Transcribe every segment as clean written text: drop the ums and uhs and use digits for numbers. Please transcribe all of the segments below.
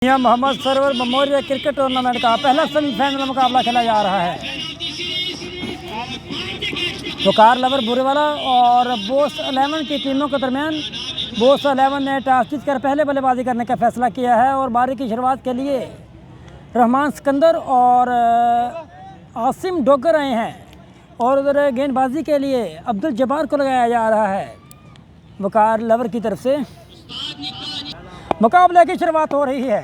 मियां Mohammad Sarwar memorial cricket tournament का पहला semifinal मुकाबला खेला जा रहा है। वकार लवर बुरेवाला और बोस 11 की टीमों के दरमियान बोस 11 ने टॉस जीतकर पहले बल्लेबाजी करने का फैसला किया है और बारी की शुरुआत के लिए रहमान सिकंदर और आसिम डोगर आए हैं और उधर गेंदबाजी के लिए अब्दुल जब्बार को लगाया जा रहा है वकार लवर की तरफ से। मुकाबले की शुरुआत हो रही है।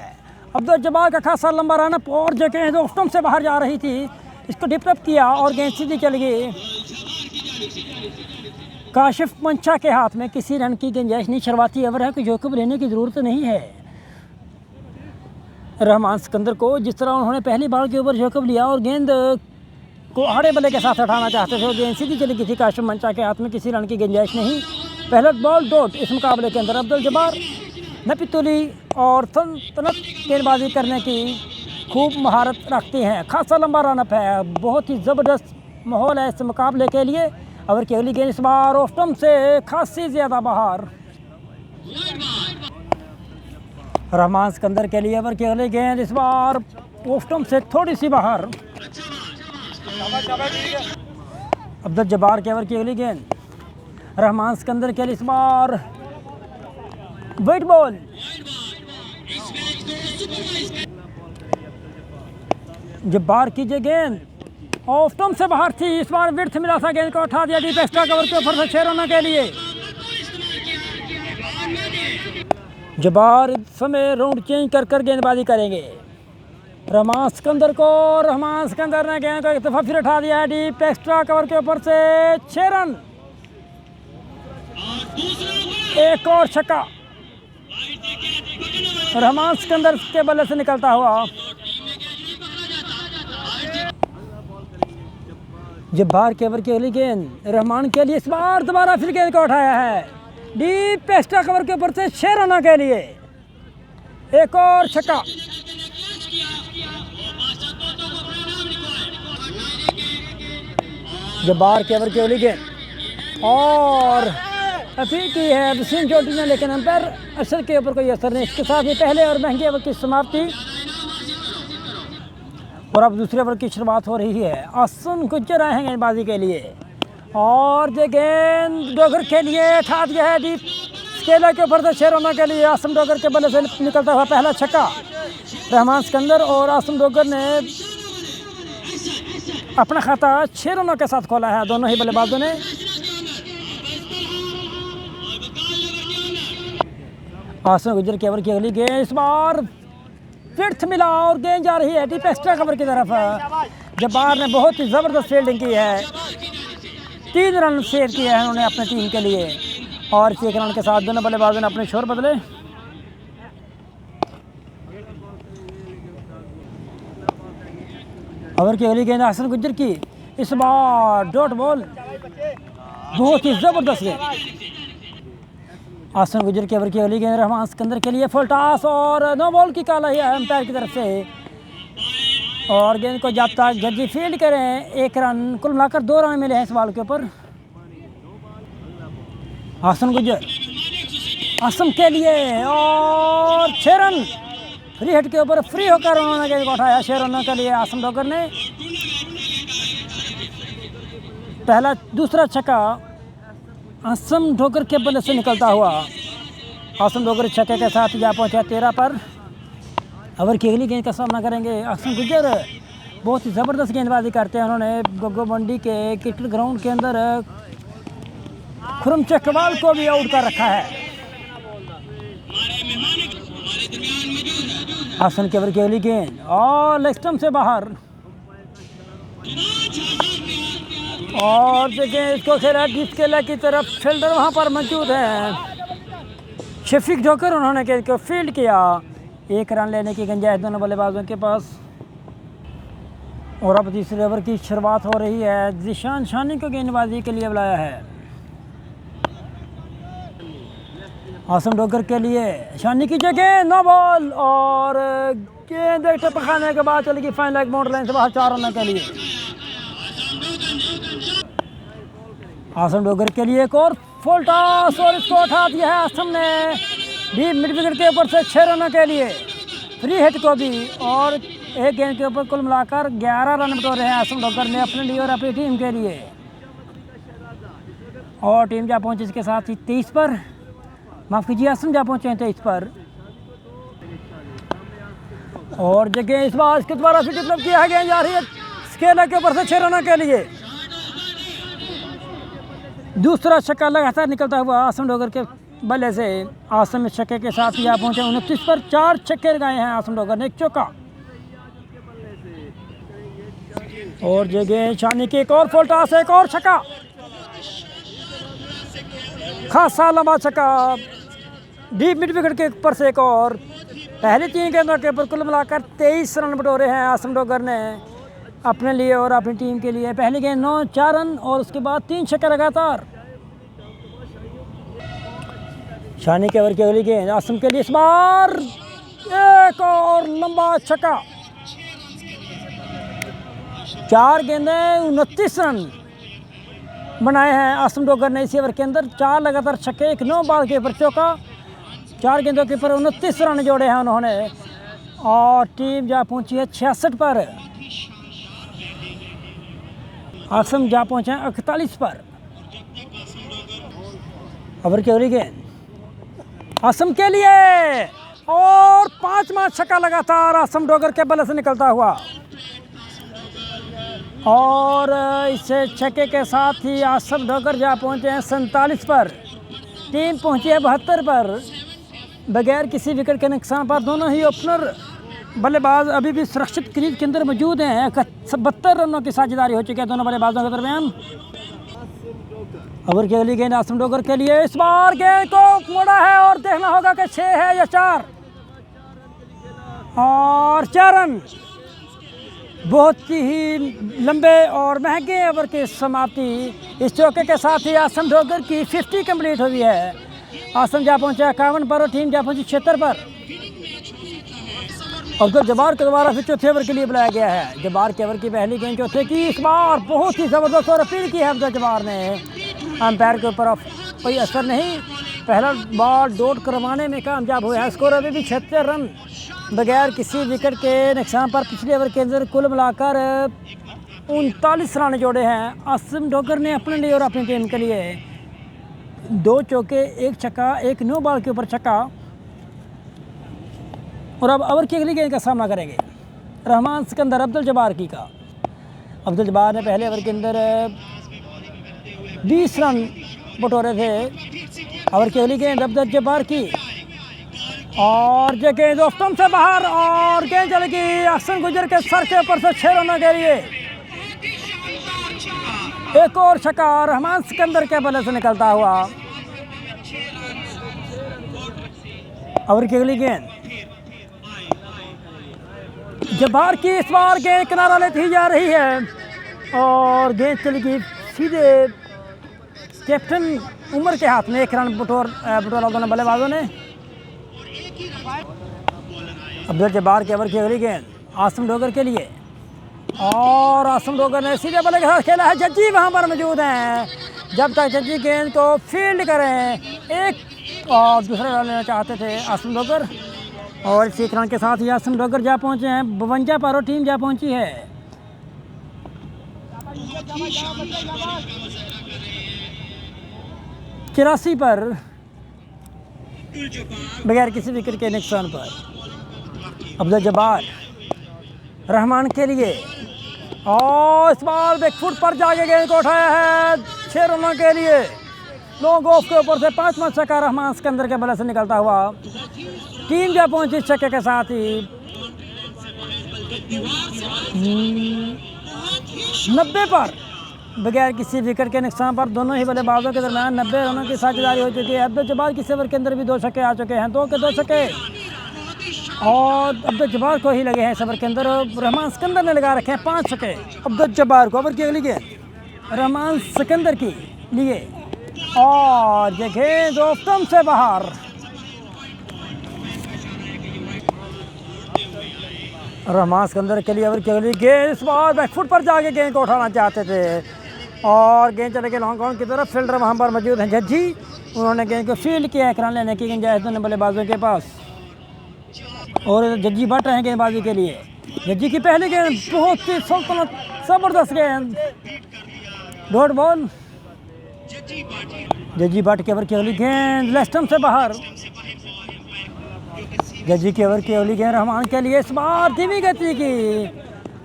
अब्दुल जब्बार का खासा लंबा रन अप और जो गेंद स्टंप से बाहर जा रही थी इसको डिपअप किया और गेंद सीधी चली गई काशिफ मंचा के हाथ में। किसी रन की गुंजाइश नहीं, शुरुआती ओवर है, कोई जोखिम लेने की ज़रूरत नहीं है। रहमान सिकंदर को जिस तरह उन्होंने पहली बार के ऊपर जोखिम लिया और गेंद को आड़े बल्ले के साथ उठाना चाहते थे, गेंद सीधी चली गई थी काशिफ मंचा के हाथ में, किसी रन की गुंजाइश नहीं। पहला बॉल डॉट इस मुकाबले के अंदर अब्दुल जब्बार नपितुली और सल्तनत गेंदबाजी करने की खूब महारत रखती हैं। खासा लंबा रन अप है, बहुत ही ज़बरदस्त माहौल है इस मुकाबले के लिए। ओवर की अगली गेंद इस बार ऑफ स्टंप से खासी ज़्यादा बाहर। रहमान सिकंदर के लिए ओवर की अगली गेंद इस बार ऑफ स्टंप से थोड़ी सी बाहर। अब्दुल जब्बार के ओवर की अगली गेंद रहमान सिकंदर के लिए इस बार वाइड बॉल। जब्बार की जो गेंद ऑफ स्टंप से बाहर थी, इस बार विड्थ मिला था, गेंद को उठा दिया डीप एक्स्ट्रा कवर के ऊपर से 6 रनों के लिए। जब्बार इस समय राउंड चेंज कर गेंदबाजी करेंगे रहमान सिकंदर को। रहमान सिकंदर ने गेंद को एक दफ़ा फिर उठा दिया है डीप एक्स्ट्रा कवर के ऊपर से 6 रन। एक और छक्का रहमान सिकंदर के बल्ले से निकलता हुआ। जब्बार के ओवर की अगली गेंद रहमान के लिए इस बार दोबारा फिर गेंद को उठाया है डीप एक्स्ट्रा कवर के ऊपर से 6 रनों के लिए। एक और छक्का। जब्बार के ओवर की अगली गेंद और अपील की है वसीम चोटी ने, लेकिन अंपायर असर के ऊपर कोई असर नहीं। इसके साथ ही पहले और महंगे ओवर की समाप्ति और अब दूसरे ओवर की शुरुआत हो रही है। आसिम गुज्जर आए हैं गेंदबाजी के लिए और जो गेंद डोगर के लिए उठा दिया है डीप स्केलर के ऊपर से 6 रनों के लिए। आसिम डोगर के बल्ले से निकलता हुआ पहला छक्का। रहमान सिकंदर और आसिम डोगर ने अपना खाता 6 रनों के साथ खोला है, दोनों ही बल्लेबाजों ने। आसिम गुज्जर के ओवर की अगली गेंद इस बार फिफ्थ मिला और गेंद जा रही है डीप एक्स्ट्रा कवर की तरफ। जब्बार ने बहुत ही ज़बरदस्त फील्डिंग की है, 3 रन सेव किए हैं उन्होंने अपनी टीम के लिए और 1 रन के साथ दोनों बल्लेबाजों ने अपने शोर बदले। ओवर की अगली गेंद आसिम गुज्जर की इस बार डॉट बॉल, बहुत ही ज़बरदस्त गेंद। आसिम गुज्जर के ओवर की अगली गेंद रहमान सिकंदर के लिए फुल टॉस और नो बॉल की कॉल है अंपायर की तरफ से और गेंद को जब तक जल्दी फील्ड करें 1 रन, कुल मिलाकर 2 रन मिले हैं इस बॉल के ऊपर। आसिम गुज्जर आसिम के लिए और 6 रन फ्री हिट के ऊपर फ्री होकर उन्होंने गेंद को उठाया 6 रनों के लिए आसिम डोगर ने। पहला दूसरा छक्का आसिम डोगर के बल्ले से निकलता हुआ। आसिम डोगर छक्के के साथ जा पहुंचा 13 पर। ओवर की अगली गेंद का सामना करेंगे आसिम गुज्जर, बहुत ही ज़बरदस्त गेंदबाजी करते हैं उन्होंने। गोगो मंडी के क्रिकेट ग्राउंड के अंदर खुरम चक्रवाल को भी आउट कर रखा है। आसिम के ओवर की अगली गेंद और लेग स्टंप से बाहर और देखिए इसको खेला डिस्केला की तरफ, फील्डर वहां पर मौजूद है शफीक जोकर, उन्होंने गेंद को फील्ड किया। 1 रन लेने की गुंजाइश दोनों बल्लेबाजों के पास और अब तीसरे ओवर की शुरुआत हो रही है। जिशान शानी को गेंदबाजी के लिए बुलाया है। आसिम डोगर के लिए शानी की जगह नो बॉल और गेंद टपकाने के बाद चलेगी फाइन लेग बाउंड्री लाइन से बाहर 4 रनों के लिए। आसिम डोगर के लिए एक और फुल टॉस और इसको उठा दिया है आसिम ने डीप मिड विकेट के ऊपर से 6 रनों के लिए। फ्री हिट को भी, और एक गेंद के ऊपर कुल मिलाकर 11 रन बटोरे हैं आसम डोगर ने अपने लिए और अपनी टीम के लिए। और टीम जा पहुंची इसके साथ ही 23 पर, माफ़ कीजिए आसम जा पहुंचे हैं 23 पर। और जगह इस बार इसके द्वारा से डिप्लब किया है, गेंद जा रही है स्केलर के ऊपर से 6 रनों के लिए। दूसरा छक्का लगातार निकलता हुआ आसम डोगर के बल्ले से। आसम इस छक्के के साथ यहाँ पहुंचे 29 पर, 4 छक्के लगाए हैं आसम डोगर ने, 1 चौका। और जगह शानी की एक और फुल टॉस, एक और छक्का, खासा लंबा छक्का डीप मिड विकेट के ऊपर से एक और। पहले 3 गेंदों के ऊपर कुल मिलाकर 23 रन बटोरे हैं आसम डोगर ने अपने लिए और अपनी टीम के लिए। पहली गेंद 9, 4 रन और उसके बाद 3 छक्के लगातार। शानी के ओवर की अगली गेंद आसम के लिए, इस बार एक और लंबा छक्का। 4 गेंदें 29 रन बनाए हैं आसम डोगर ने इसी ओवर के अंदर। 4 लगातार छक्के, 1 9 बॉल के ऊपर चौका, 4 गेंदों के ऊपर 29 रन जोड़े हैं उन्होंने। और टीम जा पहुंची है 66 पर, आसम जा पहुंचे हैं 41 पर। ओवर की अगली गेंद आसम के लिए, और 5वां छक्का लगातार आसम डोगर के बल्ले से निकलता हुआ। और इस छक्के के साथ ही आसम डोगर जा पहुंचे हैं 47 पर। टीम पहुंची है 72 पर। बगैर किसी विकेट के नुकसान पर दोनों ही ओपनर बल्लेबाज अभी भी सुरक्षित क्रीज के अंदर मौजूद हैं। 72 रनों की साझेदारी हो चुकी है दोनों बल्लेबाजों के दरमियान। ओवर की अगली गेंद आसम डोगर के लिए, इस बार गेंद को मोड़ा है और देखना होगा कि 6 है या 4, और 4 रन। बहुत ही लंबे और महंगे ओवर की समाप्ति इस चौके के साथ ही आसम डोगर की 50 कंप्लीट हुई है। आसम जा पहुंचा 51 पर और टीम जा पहुंची 76 पर। अब्दुल जब्बार को दोबारा फिर चौथे ओवर के लिए बुलाया गया है। जब्बार के ओवर की पहली गेंद चौथे की, इस बार बहुत ही ज़बरदस्त और अपील की है अब्दुल जब्बार ने। अंपायर के ऊपर कोई असर नहीं, पहला बॉल डॉट करवाने में कामयाब हुआ है। स्कोर अभी भी 76 रन बगैर किसी विकेट के नुकसान पर पिछले ओवर के अंदर कुल मिलाकर 39 रन जोड़े हैं आसम डोगर ने अपने लिए और अपनी टीम के लिए। 2 चौके, 1 छक्का, 1 नो बॉल के ऊपर छक्का। और अब ओवर की अगली गेंद का सामना करेंगे रहमान सिकंदर अब्दुल जब्बार की का। अब्दुल जब्बार ने पहले ओवर के अंदर 20 रन बटोरे थे। ओवर की अगली गेंद अब्दुल जब्बार की, और ये गेंद दोस्तों से बाहर, और गेंद चलेगी अहसन गुजर के सर के ऊपर से 6 रनों के लिए। एक और छक्का रहमान सिकंदर के बल्ले से निकलता हुआ। ओवर की अगली गेंद जब्बार की, इस बार गेंद किनारा लेती ही जा रही है और गेंद चलेगी सीधे कैप्टन उमर के हाथ में। 1 रन बटोरा दोनों बल्लेबाजों ने। अब्दुल जब्बार के ओवर की अगली गेंद आसम डोगर के लिए, और आसम डोगर ने सीधे बल्ले के साथ खेला है। जज्जी वहां पर मौजूद हैं, जब तक जज्जी गेंद को फील्ड करें। एक और दूसरा रन लेना चाहते थे आसम डोगर, और इस 1 रन के साथ ही आसम डोगर जा पहुंचे हैं 52 पर और टीम जा पहुंची है 84 पर बगैर किसी विकेट के नुकसान पर। अब्दुल जब्बार रहमान के लिए, और इस बार बैकफुट पर जाके गेंद को उठाया है 6 रनों के लिए। लॉन्ग ऑफ के ऊपर से 5वां छक्का रहमान सिकंदर के बल्ले से निकलता हुआ। टीम जा पहुंची छक्के के साथ ही 90 पर बगैर किसी विकेट के नुकसान पर दोनों ही बल्लेबाजों के दरमियान 90 रनों की साझेदारी हो चुकी है। अब्दुल जब्बार की ओवर के अंदर भी 2 छक्के आ चुके हैं, 2 के 2 छक्के, और अब्दुल जब्बार को ही लगे हैं इस ओवर के अंदर। रहमान सिकंदर ने लगा रखे हैं 5 छक्के अब्दुल जब्बार को। ओवर की अगली गेंद रहमान सिकंदर की लिए, और ये गेंद ऑफ से बाहर। रहमान सिकंदर के लिए ओवर की अगली गेंद, इस बार बैकफुट पर जाके गेंद को उठाना चाहते थे, और गेंद चले गए लॉन्ग ऑन की तरफ। फील्डर वहां पर मौजूद हैं जज्जी, उन्होंने गेंद को फील्ड किया। 1 रन लेने की गुंजाइश दोनों बल्लेबाजों के पास। और जज्जी भट्ट हैं गेंदबाजी के लिए। जज्जी की पहली गेंद बहुत ही सल्तनत जबरदस्त गेंद, डॉट बॉल। जज्जी भट्ट के ओवर की अगली गेंद लेग स्टंप से बाहर। जज्जी के ओवर की अगली गेंद रहमान के लिए, इस बार धीमी गति की,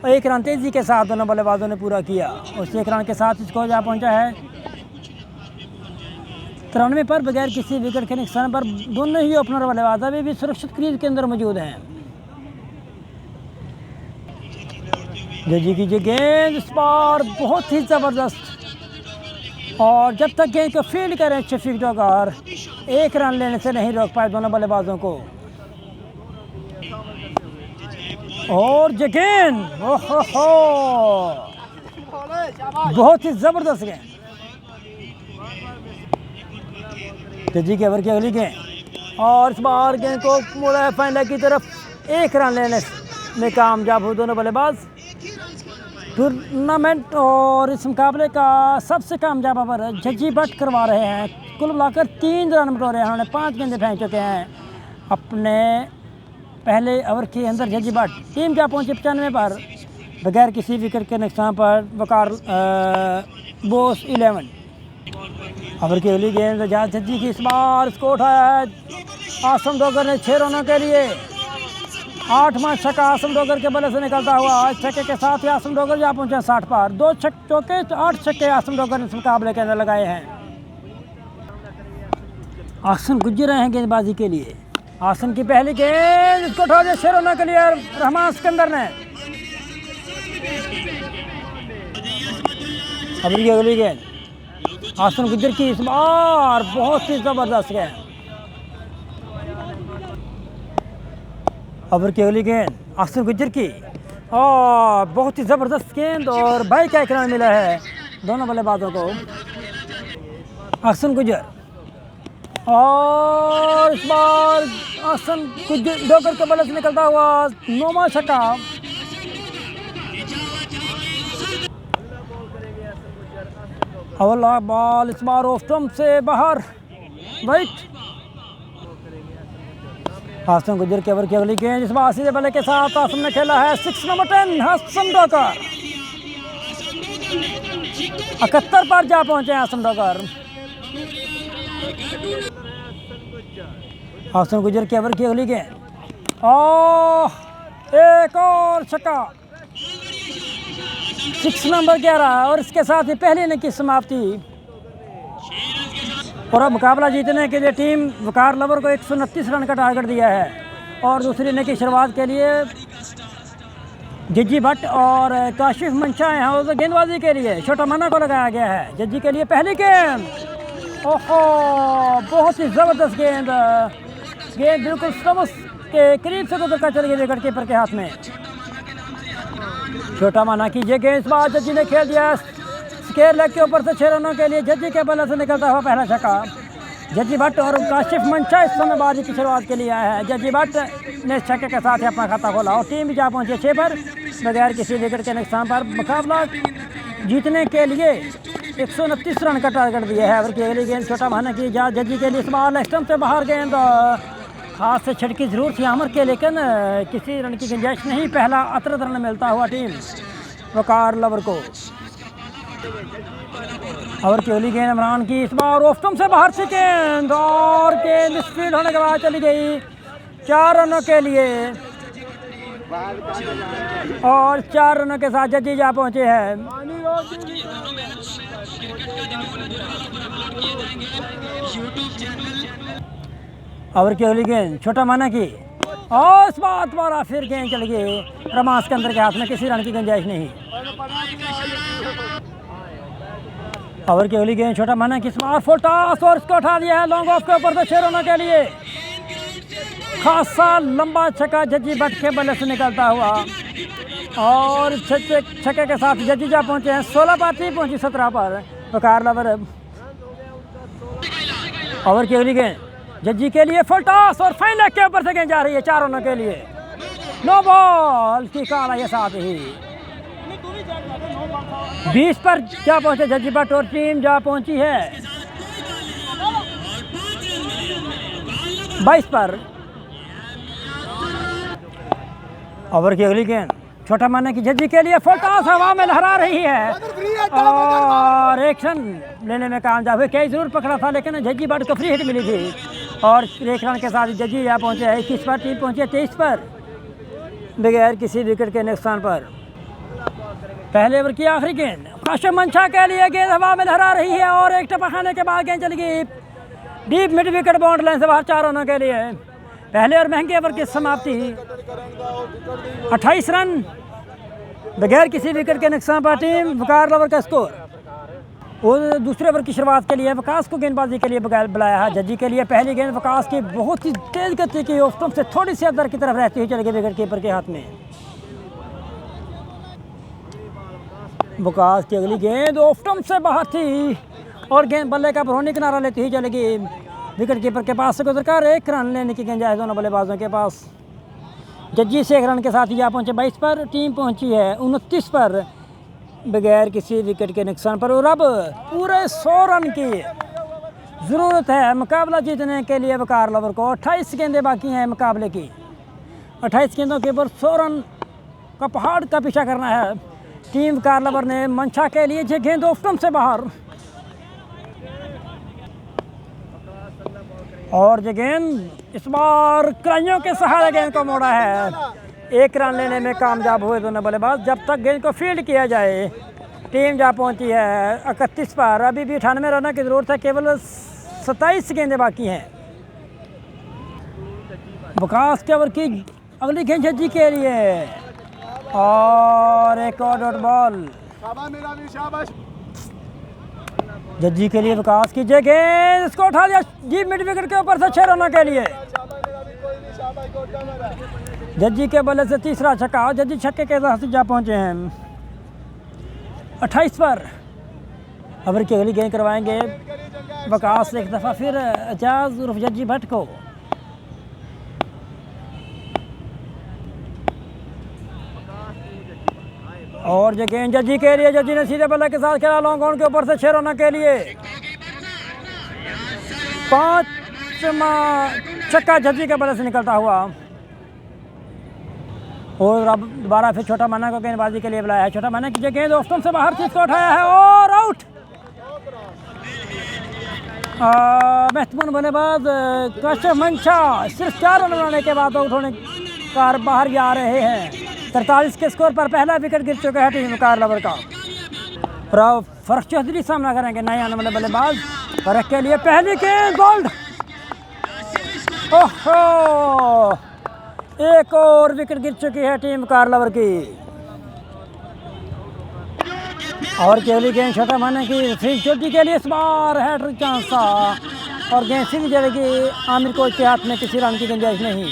एक रन तेजी के साथ दोनों बल्लेबाजों ने पूरा किया। उस एक रन के साथ स्कोर जा पहुंचा है 93 पर बगैर किसी विकेट के नुकसान पर। दोनों ही ओपनर बल्लेबाज अभी भी सुरक्षित क्रीज के अंदर मौजूद हैं। जज्जी की गेंद इस बार बहुत ही जबरदस्त, और जब तक गेंद को फील्ड करें शफीक डोगर, एक रन लेने से नहीं रोक पाए दोनों बल्लेबाजों को। और ये गेंद ओहो बहुत ही जबरदस्त गेंद। जज्जी के ओवर की अगली गेंद, और इस बार गेंद को मुड़ा फाइनल की तरफ, एक रन लेने में कामयाब हो दोनों बल्लेबाज। टूर्नामेंट और इस मुकाबले का सबसे कामयाब ओवर जज्जी भट्ट करवा रहे हैं। कुल मिलाकर 3 रन बटोरे हैं, उन्होंने 5 गेंदें फेंक चुके हैं अपने पहले ओवर के अंदर। जज्जी भट्ट टीम जा पहुंची 95 पर बगैर किसी विकेट के नुकसान पर। वकार बोस 11 ओवर की अगली गेंद जज्जी की, इस बार इसको उठाया है आसम डोगर ने 6 रनों के लिए। 8वां छक्का आसम डोगर के बल्ले से निकलता हुआ, छक्के के साथ ही आसम डोगर जा पहुंचे 60 पर। 2 चौके 8 छक्के आसम डोगर ने इस मुकाबले के अंदर लगाए हैं। आसन गुजर रहे हैं गेंदबाजी के लिए। आसन की पहली गेंद, इसको उठा दिया 6 रनों के लिए रहमान सिकंदर ने। अभी अगली गेंद आसन गुजर की, इस बार बहुत ही जबरदस्त गेंद। ओवर की अगली गेंद आसन गुजर की, और बहुत ही ज़बरदस्त गेंद, और भाई का एक रन मिला है दोनों बल्लेबाजों को। आसन गुजर, और इस बार आसन गुजर डोगर के बल्ले से निकलता हुआ 9वां छक्का। अवला बॉल इस बार ऑफ स्टंप से बाहर, वाइट। आसम गुजर के ओवर की अगली गेंद, इस बार सीधे बल्ले के साथ आसम ने खेला है 6 नंबर 10 आसम डोगर। 71 पर जा पहुंचे आसम डोगर। आसम गुजर के ओवर की अगली गेंद, एक और छक्का 6 नंबर 11, और इसके साथ ही पहले इनिंग की समाप्ति। और अब मुकाबला जीतने के लिए टीम वकार लवर को 129 रन का टारगेट दिया है, और दूसरी इनिंग की शुरुआत के लिए जज्जी भट्ट और काशिफ मंशा हैं और गेंदबाजी के लिए छोटा मना को लगाया गया है। जज्जी के लिए पहली गेंद, ओहो बहुत ही ज़बरदस्त गेंद, गेंद बिल्कुल स्टम्प के करीब से गुजर कर चली गई विकेट कीपर के हाथ में। छोटा माना की ये गेंद इस बार जज्जी ने खेल दिया स्क्वायर लेग के ऊपर से 6 रनों के लिए। जज्जी के बल्ले से निकलता हुआ पहला छक्का। जज्जी भट्ट और काशिफ मंशा इस समय बाजी की शुरुआत के लिए आया है। जज्जी भट्ट ने छक्के के साथ ही अपना खाता खोला, और टीम भी जा पहुंची 6 पर बगैर किसी विकेट के नुकसान पर। मुकाबला जीतने के लिए 129 रन का टारगेट दिया है। ओवर की अगली गेंद छोटा माना की जा जज्जी के लिए, इस बार लेग स्टंप से बाहर गेंद, हाथ से छिड़की जरूर थी आमर के, लेकिन किसी रन की गुंजाइश नहीं। पहला अतरत रन मिलता हुआ टीम वकार लवर को। ओवर की अगली गेंद इमरान की, इस बार ऑफ स्टंप से बाहर से गेंद, और गेंद स्पीड होने के बाद चली गई 4 रनों के लिए, और 4 रनों के साथ जज्जी जा पहुंचे हैं। ओवर की अगली गेंद छोटा माना की, और इस बार दोबारा फिर गेंद चल गई रहमान सिकंदर के हाथ में, किसी रन की गुंजाइश नहीं। ओवर की अगली गेंद छोटा माना की, इस बार फुल टॉस, और इसको उठा दिया है लॉन्ग ऑफ के ऊपर से 6 रनों के लिए। खासा लंबा छक्का जज्जी भट्ट के बल्ले से निकलता हुआ, और छक्के के साथ जज्जी जा पहुंचे हैं 16 पर, टीम पहुंची 17 पर वकार लवर। ओवर की अगली गेंद जज्जी के लिए फुल टॉस, और फाइन लेग के ऊपर से गेंद जा रही है 4 रनों के लिए। नो बॉल की काला ये साथ ही 20 पर जा पहुंचे जज्जी भट्ट, और टीम जा पहुंची है 22 पर। ओवर की अगली गेंद छोटा माने की जज्जी के लिए फुल टॉस हवा में लहरा रही है और एक रन लेने में कामयाब हुए। कई जरूर पकड़ा था लेकिन जज्जी बट को फ्री हिट मिली थी और एक रन के साथ जज्जी यहाँ पहुँचे है 21 पर, टीम पहुँची है 23 पर बगैर किसी विकेट के नुकसान पर। पहले ओवर की आखिरी गेंद काशिम मंशा के लिए गेंद हवा में लहरा रही है और एक टपा खाने के बाद गेंद चली गई deep mid wicket bound line से बाहर 4 रनों के लिए। पहले और महंगे ओवर की समाप्ति 28 रन बगैर किसी विकेट के नुकसान पर टीम वकार लवर का स्कोर। और दूसरे ओवर की शुरुआत के लिए वकास को गेंदबाजी के लिए बुलाया है। जज्जी के लिए पहली गेंद वकास की बहुत ही तेज गति की ऑफ स्टंप से थोड़ी सी अंदर की तरफ रहती हुई चली गई विकेट कीपर के हाथ में। वकास की अगली गेंद ऑफ स्टंप से बाहर थी और गेंद बल्ले का बरौनी किनारा लेती हुई चली गई विकेट कीपर के पास से गुजरकर 1 रन लेने की गुंजाइश दोनों बल्लेबाजों के पास। जज्जी से 1 रन के साथ ही यहाँ पहुँचे 22 पर, टीम पहुँची है 29 पर बगैर किसी विकेट के नुकसान पर। और अब पूरे 100 रन की ज़रूरत है मुकाबला जीतने के लिए वकार लवर को। 28 गेंदें बाकी हैं मुकाबले की। 28 गेंदों के ऊपर 100 रन का पहाड़ का पीछा करना है। टीम वकार लवर ने मंशा के लिए जो गेंद ऑफ स्टंप से बाहर और जो गेंद इस बार कलाइयों के सहारे गेंद को मोड़ा है। 1 रन लेने में कामयाब हुए दोनों बल्लेबाज। जब तक गेंद को फील्ड किया जाए टीम जा पहुंची है 31 पर। अभी भी 98 रनों की ज़रूरत है, केवल 27 गेंदें बाकी हैं। वकास के ओवर की अगली गेंद जज्जी के लिए और एक और डॉट बॉल जज्जी के लिए। वकास की गेंद इसको उठा दिया डीप मिड विकेट के ऊपर से 6 रनों के लिए। जज्जी के बल्ले से तीसरा छक्का। जज्जी छक्के के साथ जा पहुंचे हैं 28 पर। ओवर की अगली गेंद करवाएंगे वकास एक दफ़ा फिर एजाज उर्फ जज्जी भट्ट को। और जो गेंद जज्जी के लिए, जज्जी ने सीधे बल्ले के साथ खेला लॉन्ग ऑन के ऊपर से 6 रनों के लिए। 5वां छक्का जज्जी के बल्ले से निकलता हुआ। और अब दोबारा फिर छोटा माना को गेंदबाजी के लिए बुलाया है। छोटा माना की जो गेंद ऑफ स्टंप से बाहर थी इसको उठाया है और आउट। महत्वपूर्ण बल्लेबाज काशिम मंशा सिर्फ 4 रन बनाने के बाद आउट होने कार बाहर जा रहे हैं। 43 के स्कोर पर पहला विकेट गिर चुका है टीम वकार लवर का। फर्क चौधरी सामना करेंगे नए आने वाले बल्लेबाज। फर्क के लिए पहली गेंद बोल्ड। ओहो, एक और विकेट गिर चुकी है टीम वकार लवर की। और केवली गेंद छोटा माने की फ्री चोटी के लिए इस बार हैट्रिक चांस था और गेंद सीधी चलेगी आमिर कोच के हाथ में। किसी रन की गुंजाइश नहीं।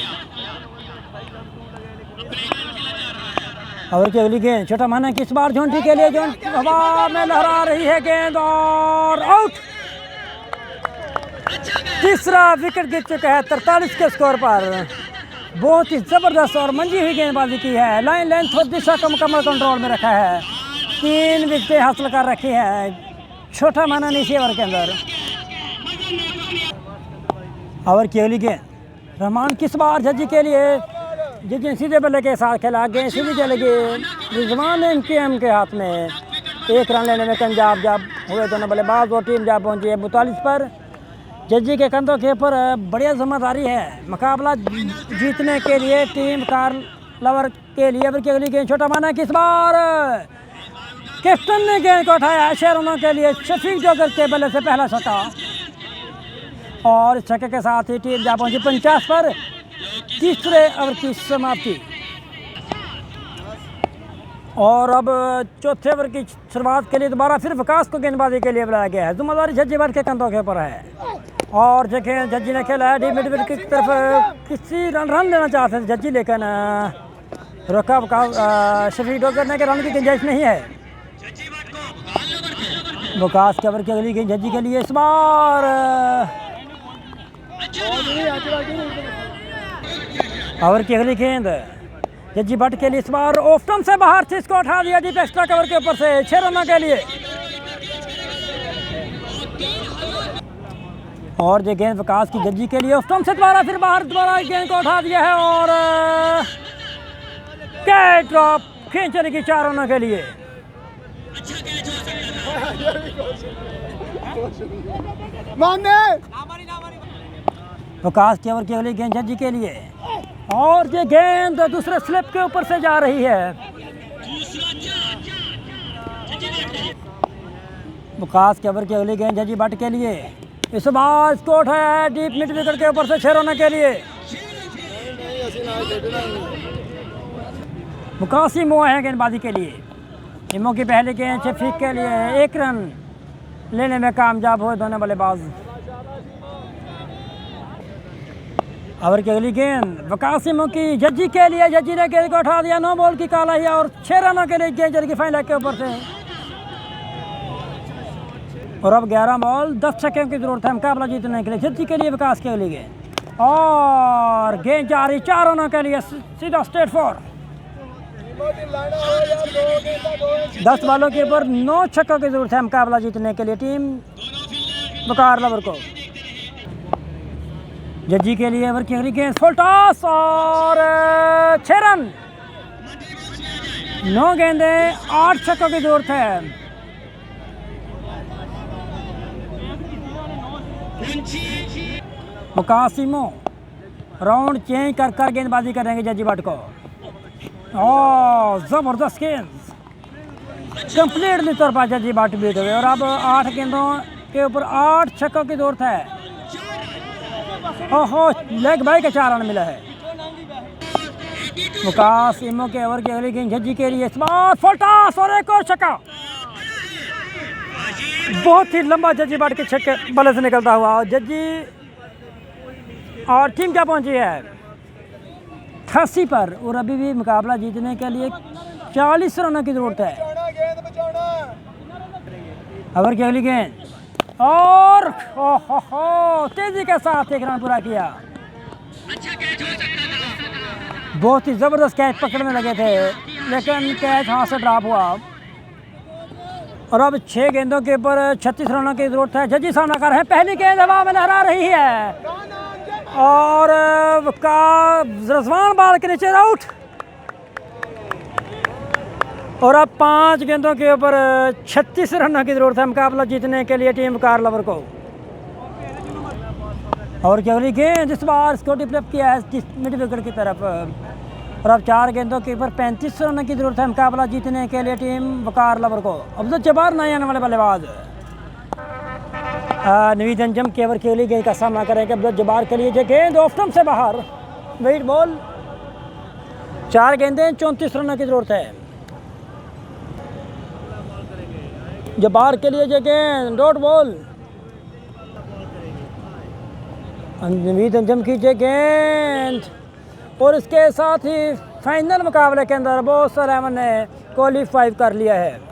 और की अगली गेंद छोटा माना की इस बार झोंटी के लिए, झोंटी हवा में लहरा रही है गेंद और आउट। तीसरा विकेट गिर चुका है 43 के स्कोर पर। बहुत ही ज़बरदस्त और मंजी हुई गेंदबाजी की है। लाइन लेंथ और दिशा को मुकम्मल कंट्रोल में रखा है। 3 विकेटें हासिल कर रखी है छोटा माना ने इसी ओवर के अंदर। ओवर की अगली गेंद रहमान किस बार जज्जी के लिए, जज्जी सीधे बल्ले के साथ खेला। गेंद सीधी चली गई रिजवान एमकेएम के हाथ में। 1 रन लेने में कामयाब जब हुए दोनों बल्लेबाज। वो टीम जा पहुंची है 42 पर। जज्जी के कंधों के ऊपर बढ़िया जिम्मेदारी है मुकाबला जीतने के लिए टीम वकार लवर के लिए। ओवर की अगली गेंद छोटा माना किस बार कैप्टन ने गेंद को उठाया 6 रनों के लिए। शफीक जोगर के बल्ले से पहला छक्का और इस छक्के के साथ ही टीम जा पहुंची 50 पर। तीसरे ओवर की समाप्ति। और अब चौथे ओवर की शुरुआत के लिए दोबारा फिर वकास को गेंदबाजी के लिए बुलाया गया है। जिम्मेदारी जज्जी भट्ट के कंधों के ऊपर है। और जज्जी ने खेला है डीप मिड विकेट की तरफ। किसी रन लेना चाहते थे जज्जी लेकिन रोका वकास शफीक डॉगर ने के रन की गुंजाइश नहीं है। वकास के ओवर की अगली गेंद जज्जी के लिए इस बार ओवर की अगली गेंद जज्जी भट्ट के लिए इस बार ऑफ स्टंप से बाहर थी। इसको उठा दिया डीप एक्स्ट्रा कवर के ऊपर से 6 रनों के लिए। और जो गेंद वकास की जज्जी के लिए ऑफ स्टंप से दोबारा फिर बाहर दोबारा गेंद को उठा दिया है और विकेट ड्रॉप, खींच चलेगी 4 रनों के लिए। वकास की ओवर की अगली गेंद जज्जी के लिए, और ये गेंद दूसरे स्लिप के ऊपर से जा रही है। वकास की ओवर की अगली गेंद जज्जी बट के लिए, इस बार स्कोर है डीप मिड विकेट के ऊपर से 6 रनों के लिए। वकास इमो है गेंदबाजी के लिए। इमो की पहली गेंद छफीक के लिए 1 रन लेने में कामयाब हुए दोनों बल्लेबाज। ओवर की अगली गेंद वकास इमो की जज्जी के लिए, जज्जी ने गेंद को उठा दिया, 9 बॉल की काला ही और 6 रनों के लिए गेंद चली फाइन लेग के ऊपर से। और अब 11 बॉल 10 छक्कों की जरूरत है मुकाबला जीतने के लिए। जज्जी के लिए वकास के लिए गेंद, और गेंद जा रही 4 रनों के लिए, सीधा स्ट्रेट फॉर। 10 बॉलों के ऊपर 9 छक्कों की जरूरत है मुकाबला जीतने के लिए टीम वकार लवर को। जज्जी के लिए ओवर की अगली गेंद फुल टॉस और 6 रन। 9 गेंदें 8 छक्कों की जरूरत है। मुकासिमो राउंड चेंज कर कर गेंदबाजी करेंगे जज्जी बट को। जबरदस्त गेंद कंप्लीटली तौर पर जज्जी बट बीट हुए, और अब 8 गेंदों के ऊपर 8 छक्कों की जरूरत है। ओहो, लेग बाई का 4 रन मिला है। मुकासिमो के ओवर की अगली गेंद जज्जी के लिए, इस बार फुल टॉस और एक और छक्का। बहुत ही लंबा जज्जी बाट के छक्के बल्ले से निकलता हुआ, और जज्जी और टीम क्या पहुंची है 88 पर, और अभी भी मुकाबला जीतने के लिए 40 रनों की जरूरत है। ओवर की अगली गेंद, और तेजी के साथ 1 रन पूरा किया। बहुत ही जबरदस्त कैच पकड़ने लगे थे, लेकिन कैच हाथ से ड्रॉप हुआ। और अब 6 गेंदों के ऊपर 36 रनों की जरूरत है। जज्जी सामना कर रहे हैं, पहली गेंद हवा में लहरा रही है, और रजवान बाल के नीचे आउट। और अब 5 गेंदों के ऊपर 36 रनों की जरूरत है मुकाबला जीतने के लिए टीम वकार लवर को। और की अगली गेंद इस बार स्कोटी फ्लिप किया है मिड विकेट की तरफ, और अब 4 गेंदों के ऊपर 35 रनों की जरूरत है मुकाबला जीतने के लिए टीम वकार लवर को। अब्दुल जब्बार नए आने वाले बल्लेबाज नवीद अंजम के ओवर के लिए गेंद का सामना करेंगे। अब्दुल जब्बार के लिए गेंद ऑफ स्टंप से बाहर, वेट बॉल। 4 गेंदें 34 रनों की जरूरत है। जब्बार के लिए गेंद डॉट बॉल। नवीद अंजम की गेंद, और इसके साथ ही फाइनल मुकाबले के अंदर बॉस 11 ने क्वालीफाई कर लिया है।